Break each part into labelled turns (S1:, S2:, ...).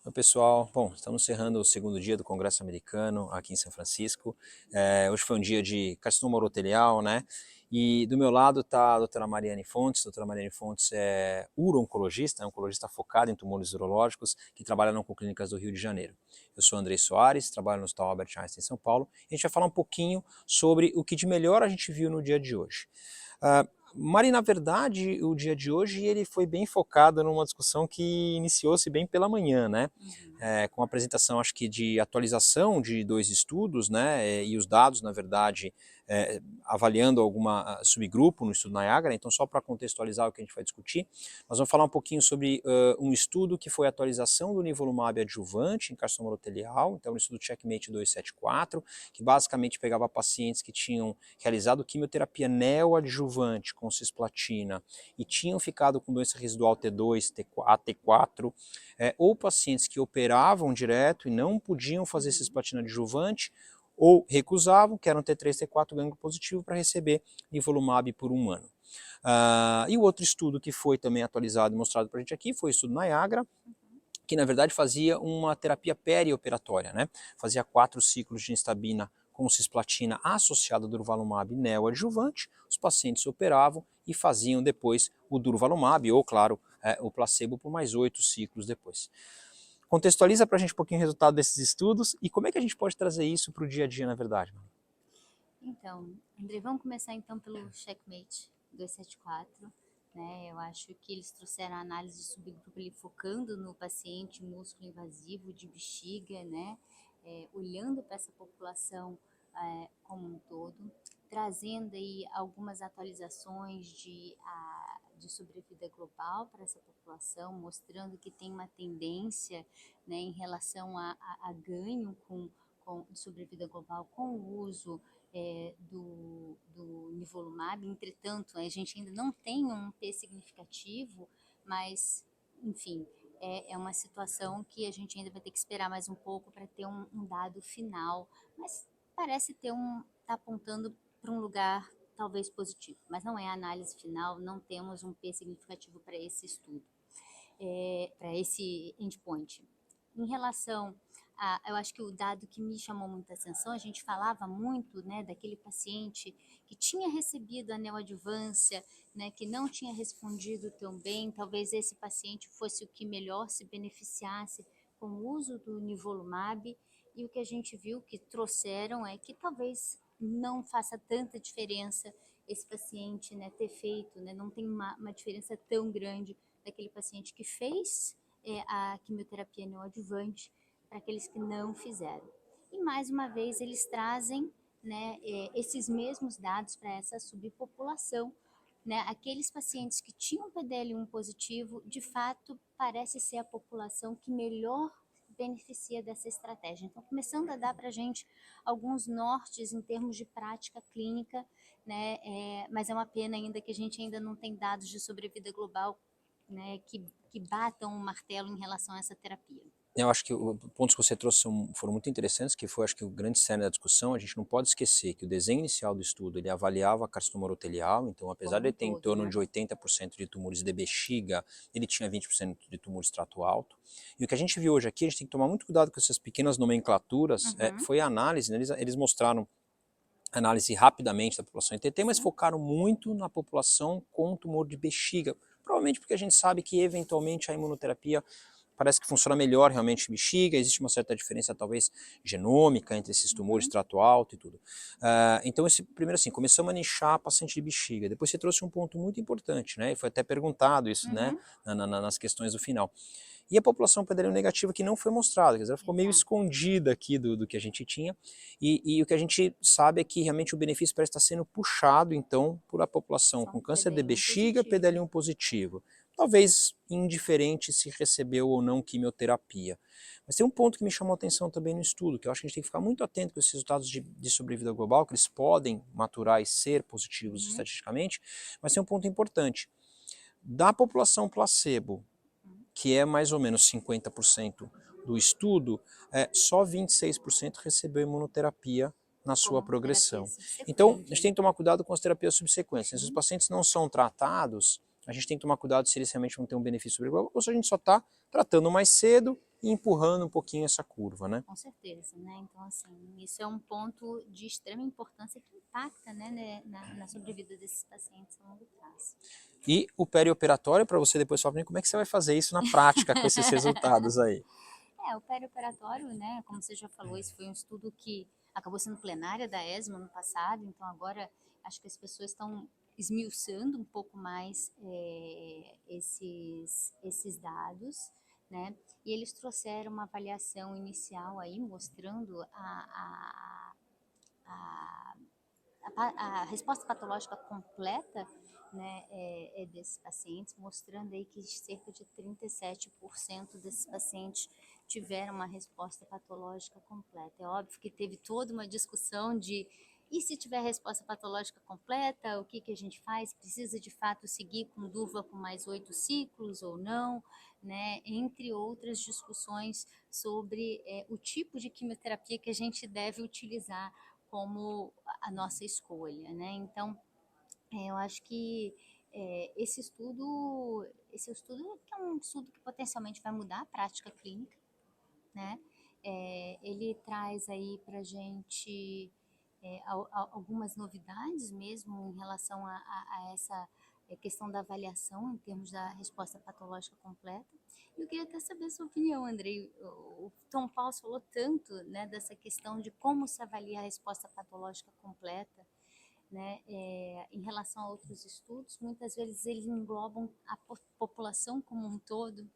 S1: Oi, pessoal, bom, estamos encerrando o segundo dia do Congresso Americano aqui em São Francisco. Hoje foi um dia de carcinoma urotelial, né? E do meu lado está a doutora Mariane Fontes. A doutora Mariane Fontes é uro-oncologista, é oncologista focada em tumores urológicos, que trabalha na Oncoclínicas do Rio de Janeiro. Eu sou Andrei Soares, trabalho no Hospital Albert Einstein em São Paulo, e a gente vai falar um pouquinho sobre o que de melhor a gente viu no dia de hoje. Mari, na verdade, o dia de hoje ele foi bem focado numa discussão que iniciou-se bem pela manhã, né? Com a apresentação, acho que de atualização de 2 estudos, né? E os dados, na verdade, avaliando alguma subgrupo no estudo Niagara. Então, só para contextualizar o que a gente vai discutir, nós vamos falar um pouquinho sobre um estudo que foi a atualização do nivolumab adjuvante em carcinoma urotelial, então o estudo Checkmate 274, que basicamente pegava pacientes que tinham realizado quimioterapia neoadjuvante com cisplatina e tinham ficado com doença residual T2, AT4, ou pacientes que operavam direto e não podiam fazer cisplatina adjuvante, ou recusavam, que eram T3, T4 ganglio positivo, para receber nivolumab por 1 ano. E o outro estudo que foi também atualizado e mostrado para a gente aqui foi o estudo Niagara, que na verdade fazia uma terapia perioperatória, né? Fazia 4 ciclos de gemcitabina com cisplatina associada ao durvalumab neoadjuvante. Os pacientes operavam e faziam depois o durvalumab, ou claro, o placebo por mais 8 ciclos depois. Contextualiza para a gente um pouquinho o resultado desses estudos e como é que a gente pode trazer isso para o dia a dia, na verdade.
S2: Então, André, vamos começar então pelo Checkmate 274, né? Eu acho que eles trouxeram a análise de subgrupo ali focando no paciente músculo invasivo de bexiga, né? Olhando para essa população como um todo, trazendo aí algumas atualizações de sobrevida global para essa população, mostrando que tem uma tendência, né, em relação a ganho de sobrevida global com o uso do nivolumab. Entretanto, a gente ainda não tem um P significativo, mas, enfim, é uma situação que a gente ainda vai ter que esperar mais um pouco para ter um dado final, mas parece tá apontando para um lugar talvez positivo, mas não é a análise final, não temos um P significativo para esse estudo, para esse endpoint. Em relação eu acho que o dado que me chamou muita atenção, a gente falava muito, né, daquele paciente que tinha recebido a neoadjuvância, né, que não tinha respondido tão bem, talvez esse paciente fosse o que melhor se beneficiasse com o uso do nivolumab, e o que a gente viu que trouxeram é que talvez não faça tanta diferença esse paciente, né, ter feito, né, não tem uma diferença tão grande daquele paciente que fez a quimioterapia neoadjuvante para aqueles que não fizeram. E mais uma vez eles trazem, né, esses mesmos dados para essa subpopulação, né, aqueles pacientes que tinham PDL1 positivo, de fato parece ser a população que melhor beneficia dessa estratégia. Então, começando a dar para a gente alguns nortes em termos de prática clínica, né, mas é uma pena ainda que a gente ainda não tem dados de sobrevida global, né, que batam o martelo em relação a essa terapia.
S1: Eu acho que os pontos que você trouxe foram muito interessantes, que foi, acho que, o grande cerne da discussão. A gente não pode esquecer que o desenho inicial do estudo, ele avaliava carcinoma urotelial, então apesar de ele ter em torno, né, de 80% de tumores de bexiga, ele tinha 20% de tumores de trato alto. E o que a gente viu hoje aqui, a gente tem que tomar muito cuidado com essas pequenas nomenclaturas, foi a análise, né, eles mostraram análise rapidamente da população ITT, mas focaram muito na população com tumor de bexiga, provavelmente porque a gente sabe que eventualmente a imunoterapia parece que funciona melhor realmente em bexiga, existe uma certa diferença talvez genômica entre esses tumores de trato alto e tudo. Então, primeiro assim, começamos a nichar paciente de bexiga, depois você trouxe um ponto muito importante, né, e foi até perguntado isso, né, nas questões do final. E a população PDL negativa que não foi mostrada, quer dizer, ela ficou meio escondida aqui do que a gente tinha, e o que a gente sabe é que realmente o benefício parece estar sendo puxado, então, por a população com câncer de bexiga, PDL1 positivo. Talvez indiferente se recebeu ou não quimioterapia. Mas tem um ponto que me chamou a atenção também no estudo, que eu acho que a gente tem que ficar muito atento com esses resultados de sobrevida global, que eles podem maturar e ser positivos estatisticamente, mas tem um ponto importante. Da população placebo, que é mais ou menos 50% do estudo, só 26% recebeu imunoterapia na sua progressão. Então, a gente tem que tomar cuidado com as terapias subsequentes. Se os pacientes não são tratados, a gente tem que tomar cuidado se eles realmente vão ter um benefício sobre o global, ou se a gente só está tratando mais cedo e empurrando um pouquinho essa curva, né?
S2: Com certeza, né? Então, assim, isso é um ponto de extrema importância que impacta, né, na sobrevida desses pacientes a longo prazo.
S1: E o perioperatório, para você depois falar como é que você vai fazer isso na prática com esses resultados aí?
S2: O perioperatório, né, como você já falou, esse foi um estudo que acabou sendo plenária da ESMO no passado, então agora acho que as pessoas estão esmiuçando um pouco mais esses dados, né, e eles trouxeram uma avaliação inicial aí mostrando a resposta patológica completa, né, desses pacientes, mostrando aí que cerca de 37% desses pacientes tiveram uma resposta patológica completa. É óbvio que teve toda uma discussão de e se tiver resposta patológica completa, o que, que a gente faz? Precisa de fato seguir com Durva com mais 8 ciclos ou não? Né? Entre outras discussões sobre o tipo de quimioterapia que a gente deve utilizar como a nossa escolha, né? Então, eu acho que esse estudo que é um estudo que potencialmente vai mudar a prática clínica, né? Ele traz aí para a gente algumas novidades mesmo em relação a essa questão da avaliação em termos da resposta patológica completa. Eu queria até saber a sua opinião, Andrei. O Tom Paulo falou tanto, né, dessa questão de como se avalia a resposta patológica completa, né, em relação a outros estudos. Muitas vezes eles englobam a população como um todo,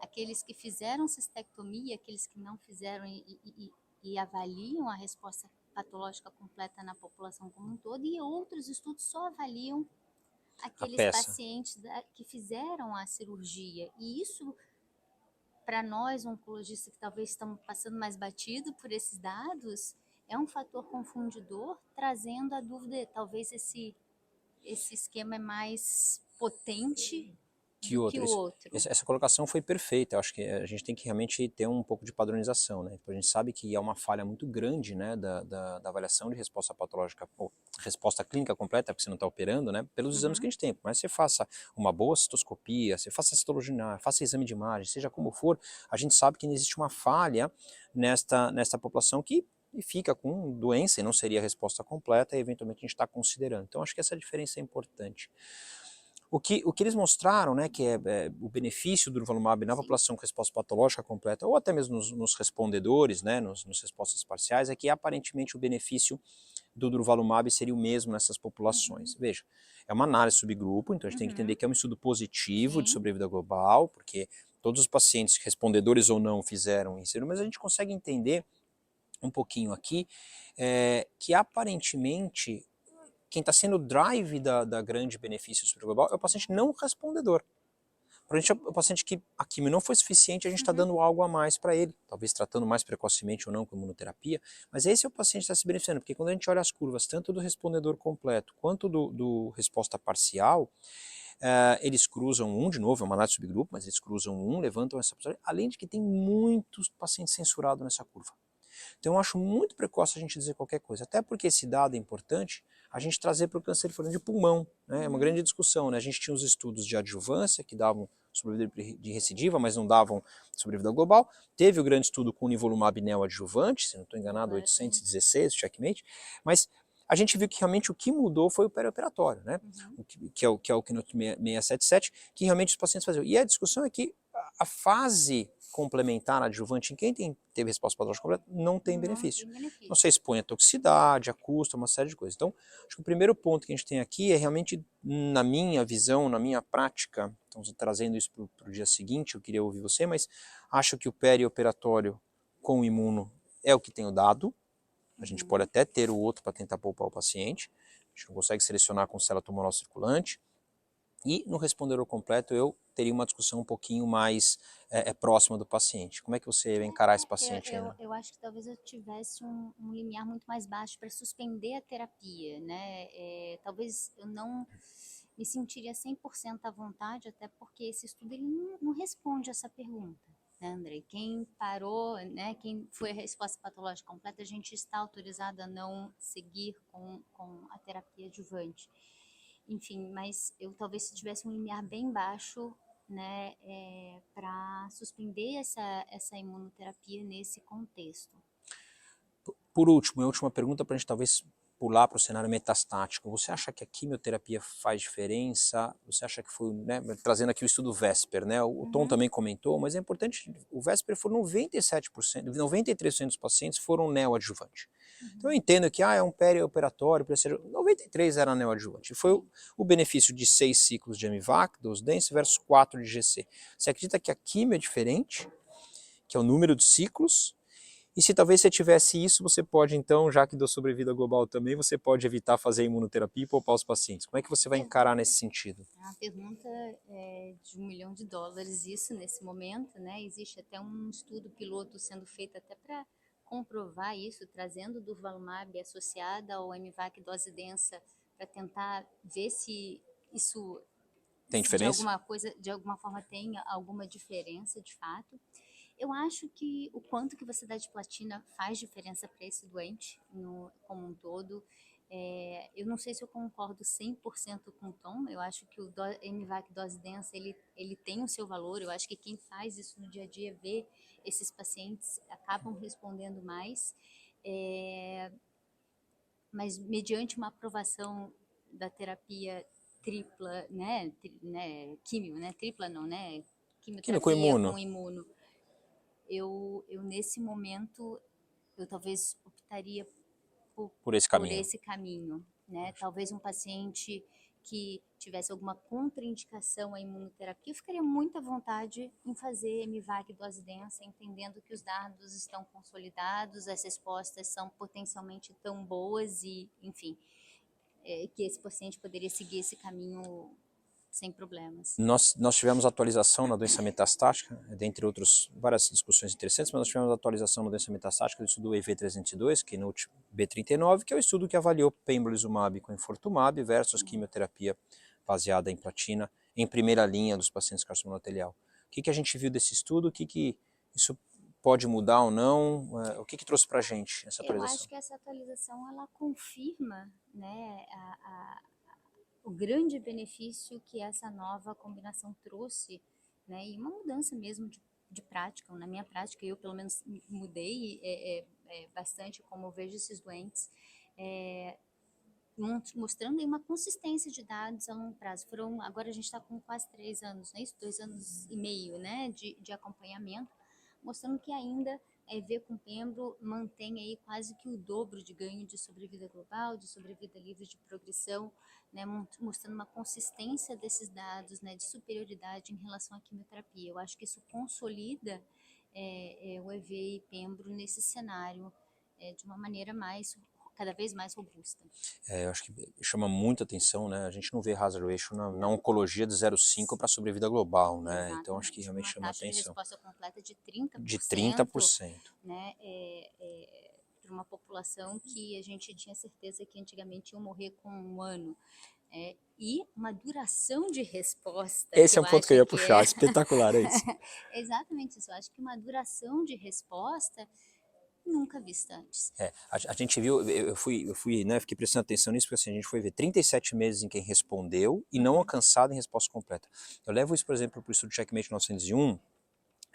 S2: aqueles que fizeram cistectomia, aqueles que não fizeram e avaliam a resposta patológica completa na população como um todo, e outros estudos só avaliam
S1: A
S2: aqueles
S1: peça.
S2: pacientes que fizeram a cirurgia. E isso, para nós, oncologistas, que talvez estamos passando mais batido por esses dados, é um fator confundidor, trazendo a dúvida, talvez esse esquema é mais potente
S1: Que
S2: do que
S1: outro?
S2: o outro.
S1: Essa colocação foi perfeita. Eu acho que a gente tem que realmente ter um pouco de padronização, né? A gente sabe que há uma falha muito grande, né, da avaliação de resposta patológica, ou resposta clínica completa, porque você não está operando, né, pelos exames que a gente tem. Mas você faça uma boa citoscopia, você faça citologia, faça exame de imagem, seja como for, a gente sabe que existe uma falha nesta população que fica com doença e não seria a resposta completa, e eventualmente a gente está considerando. Então acho que essa diferença é importante. O que eles mostraram, né, que é o benefício do durvalumab na
S2: Sim.
S1: população com resposta patológica completa, ou até mesmo nos respondedores, né, nos respostas parciais, é que aparentemente o benefício do durvalumab seria o mesmo nessas populações. Veja, é uma análise subgrupo, então a gente tem que entender que é um estudo positivo de
S2: Sim.
S1: sobrevida global, porque todos os pacientes, respondedores ou não, fizeram isso, mas a gente consegue entender um pouquinho aqui que aparentemente quem está sendo o drive da grande benefício sobre o global é o paciente não respondedor. Para a gente, o paciente que a quimio não foi suficiente, a gente está dando algo a mais para ele, talvez tratando mais precocemente ou não com imunoterapia, mas esse é o paciente que está se beneficiando, porque quando a gente olha as curvas, tanto do respondedor completo quanto do resposta parcial, eles cruzam de novo, é uma análise subgrupo, mas eles cruzam levantam essa possibilidade, além de que tem muitos pacientes censurados nessa curva. Então eu acho muito precoce a gente dizer qualquer coisa, até porque esse dado é importante a gente trazer para o câncer de pulmão, né? É uma grande discussão, né? A gente tinha os estudos de adjuvância que davam sobrevida de recidiva, mas não davam sobrevida global, teve o grande estudo com o nivolumab neoadjuvante, se não estou enganado, 816, checkmate, mas a gente viu que realmente o que mudou foi o perioperatório, né? Que é o Keynote 677, que realmente os pacientes faziam. E a discussão é que a fase complementar adjuvante em quem teve resposta patológica completa não tem benefício. Não se expõe a toxicidade, a custo, uma série de coisas. Então, acho que o primeiro ponto que a gente tem aqui é realmente, na minha visão, na minha prática, estamos trazendo isso para o dia seguinte, eu queria ouvir você, mas acho que o perioperatório com o imuno é o que tenho dado. A gente pode até ter o outro para tentar poupar o paciente, a gente não consegue selecionar com célula tumoral circulante. E no respondedor completo eu teria uma discussão um pouquinho mais próxima do paciente. Como é que você vai encarar esse paciente aí?
S2: Eu acho que talvez eu tivesse um limiar muito mais baixo para suspender a terapia, né? Talvez eu não me sentiria 100% à vontade, até porque esse estudo ele não responde essa pergunta, né, Andrei? Quem parou, né, quem foi a resposta patológica completa, a gente está autorizado a não seguir com a terapia adjuvante. enfim, mas eu talvez se tivesse um limiar bem baixo, né, para suspender essa imunoterapia nesse contexto.
S1: Por último, a última pergunta para a gente talvez pular para o cenário metastático. Você acha que a quimioterapia faz diferença? Você acha que foi, né, trazendo aqui o estudo Vesper, né? O Tom também comentou, mas é importante, o Vesper foi 97%, 93% dos pacientes foram neoadjuvante. Então eu entendo que é um perioperatório, 93 era neoadjuvante. Foi o benefício de 6 ciclos de Amivac, dose dense, versus 4 de GC. Você acredita que a quimio é diferente? Que é o número de ciclos? E se talvez você tivesse isso, você pode então, já que deu sobrevida global também, você pode evitar fazer imunoterapia e poupar os pacientes. Como é que você vai encarar nesse sentido?
S2: A pergunta é de $1 milhão, isso nesse momento, né? Existe até um estudo piloto sendo feito até para comprovar isso, trazendo durvalumab associada ao MVAC dose densa para tentar ver se isso,
S1: Tem
S2: se
S1: diferença?
S2: de alguma forma tem alguma diferença de fato. Eu acho que o quanto que você dá de platina faz diferença para esse doente como um todo. Eu não sei se eu concordo 100% com o Tom, eu acho que o MVAC dose densa, ele tem o seu valor, eu acho que quem faz isso no dia a dia, vê esses pacientes, acabam respondendo mais, mas mediante uma aprovação da terapia tripla, químio, né, tripla não, né,
S1: Químico
S2: quimioterapia
S1: imuno,
S2: com imuno, eu nesse momento, eu talvez optaria
S1: por esse
S2: por
S1: caminho.
S2: esse caminho, né? Talvez um paciente que tivesse alguma contraindicação à imunoterapia, eu ficaria muito à vontade em fazer MVAC dose densa, entendendo que os dados estão consolidados, as respostas são potencialmente tão boas e, enfim, que esse paciente poderia seguir esse caminho sem problemas.
S1: Nós tivemos atualização na doença metastática, dentre outras várias discussões interessantes, mas nós tivemos atualização na doença metastática do estudo EV302, Keynote B39, que é o estudo que avaliou pembrolizumab com enfortumab versus quimioterapia baseada em platina em primeira linha dos pacientes carcinoma endotelial. O que a gente viu desse estudo? O que isso pode mudar ou não? O que trouxe para a gente essa
S2: Eu acho
S1: atualização?
S2: que essa atualização ela confirma, né, o grande benefício que essa nova combinação trouxe, né, e uma mudança mesmo de prática. Na minha prática, eu pelo menos mudei bastante como eu vejo esses doentes, mostrando aí uma consistência de dados a longo prazo. Agora a gente está com quase 3 anos, né, isso, 2 anos e meio, né, de acompanhamento, mostrando que ainda ver com pembro mantém aí quase que o dobro de ganho de sobrevida global, de sobrevida livre de progressão, né, mostrando uma consistência desses dados, né, de superioridade em relação à quimioterapia. Eu acho que isso consolida o EV e pembro nesse cenário de uma maneira cada vez mais robusta.
S1: Eu acho que chama muita atenção, né? A gente não vê hazard ratio na oncologia de 0,5 para sobrevida global, né? Então acho que
S2: Exatamente.
S1: realmente
S2: Uma
S1: chama
S2: taxa de
S1: atenção.
S2: resposta completa de
S1: De
S2: 30%,
S1: 30%.
S2: né? Para uma população que a gente tinha certeza que antigamente iam morrer com 1 ano. E uma duração de resposta que
S1: Esse é
S2: eu
S1: um ponto que eu
S2: acho
S1: ia
S2: que é
S1: puxar, espetacular esse.
S2: exatamente isso. Eu acho que uma duração de resposta nunca vista antes.
S1: A gente viu, eu fui, né, fiquei prestando atenção nisso, porque assim, a gente foi ver 37 meses em quem respondeu e não alcançado em resposta completa. Eu levo isso, por exemplo, para o estudo Checkmate 901,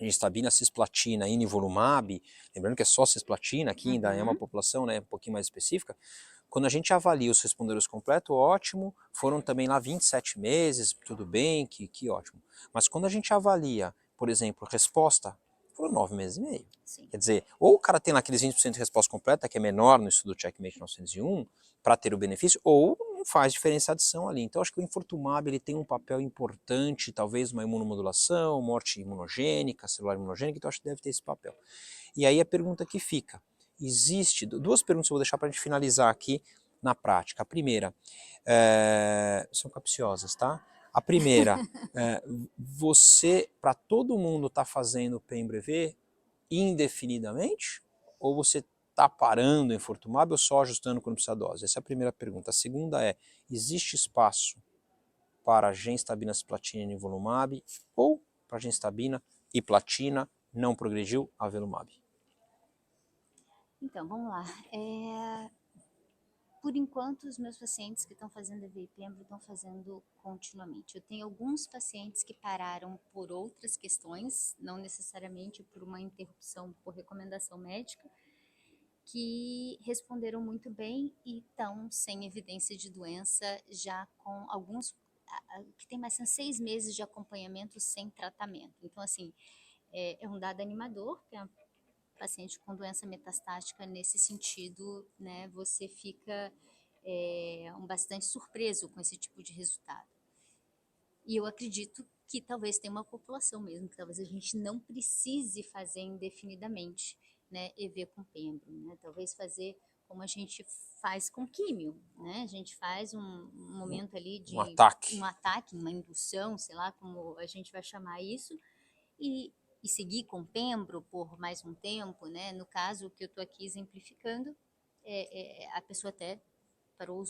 S1: genstabina, cisplatina, inivolumab, lembrando que é só cisplatina, aqui ainda é uma população, né, um pouquinho mais específica. Quando a gente avalia os respondedores completos, ótimo, foram também lá 27 meses, tudo bem, que ótimo. Mas quando a gente avalia, por exemplo, resposta, foram 9 meses e meio.
S2: Sim.
S1: Quer dizer, ou o cara tem lá aqueles 20% de resposta completa, que é menor no estudo Checkmate 901, para ter o benefício, ou não faz diferença a adição ali. Então acho que o enfortumab ele tem um papel importante, talvez uma imunomodulação, morte imunogênica, celular imunogênica, então acho que deve ter esse papel. E aí a pergunta que fica, existe, duas perguntas que eu vou deixar para a gente finalizar aqui na prática. A primeira, são capciosas, tá? A primeira, você, para todo mundo, está fazendo PEM-BREV indefinidamente? Ou você está parando em enfortumab ou só ajustando quando precisa dose? Essa é a primeira pergunta. A segunda é, existe espaço para genstabina, cisplatina e nivolumab ou para genstabina e platina não progrediu avelumab?
S2: Então, vamos lá. por enquanto, os meus pacientes que estão fazendo EV e Pembro estão fazendo continuamente. Eu tenho alguns pacientes que pararam por outras questões, não necessariamente por uma interrupção por recomendação médica, que responderam muito bem e estão sem evidência de doença, já com alguns que tem mais de 6 meses de acompanhamento sem tratamento. Então, assim, é um dado animador, que é paciente com doença metastática nesse sentido, né, você fica bastante surpreso com esse tipo de resultado. E eu acredito que talvez tenha uma população mesmo, que talvez a gente não precise fazer indefinidamente, né, EV com Pembro, né, talvez fazer como a gente faz com químio, né, a gente faz um momento ali de
S1: Um ataque.
S2: uma indução, sei lá como a gente vai chamar isso, e seguir com Pembro por mais um tempo, né? No caso que eu estou aqui exemplificando, a pessoa até parou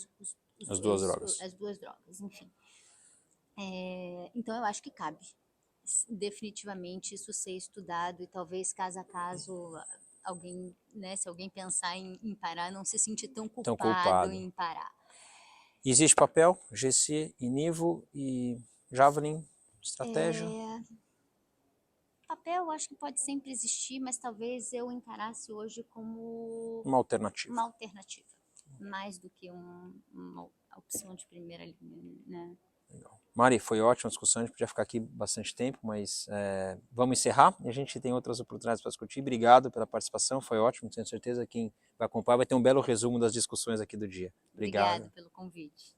S1: As duas drogas.
S2: as duas drogas, enfim. Então eu acho que cabe definitivamente isso ser estudado e talvez caso a caso alguém, né, se alguém pensar em parar, não se sentir tão culpado em parar.
S1: Existe papel, GC, Inivo e Javelin, estratégia?
S2: Papel eu acho que pode sempre existir, mas talvez eu encarasse hoje como
S1: Uma alternativa.
S2: uma alternativa, mais do que uma opção de primeira linha, né?
S1: Legal. Mari, foi ótima a discussão, a gente podia ficar aqui bastante tempo, mas vamos encerrar e a gente tem outras oportunidades para discutir. Obrigado pela participação, foi ótimo, tenho certeza que quem vai acompanhar vai ter um belo resumo das discussões aqui do dia. Obrigado.
S2: Obrigada pelo convite.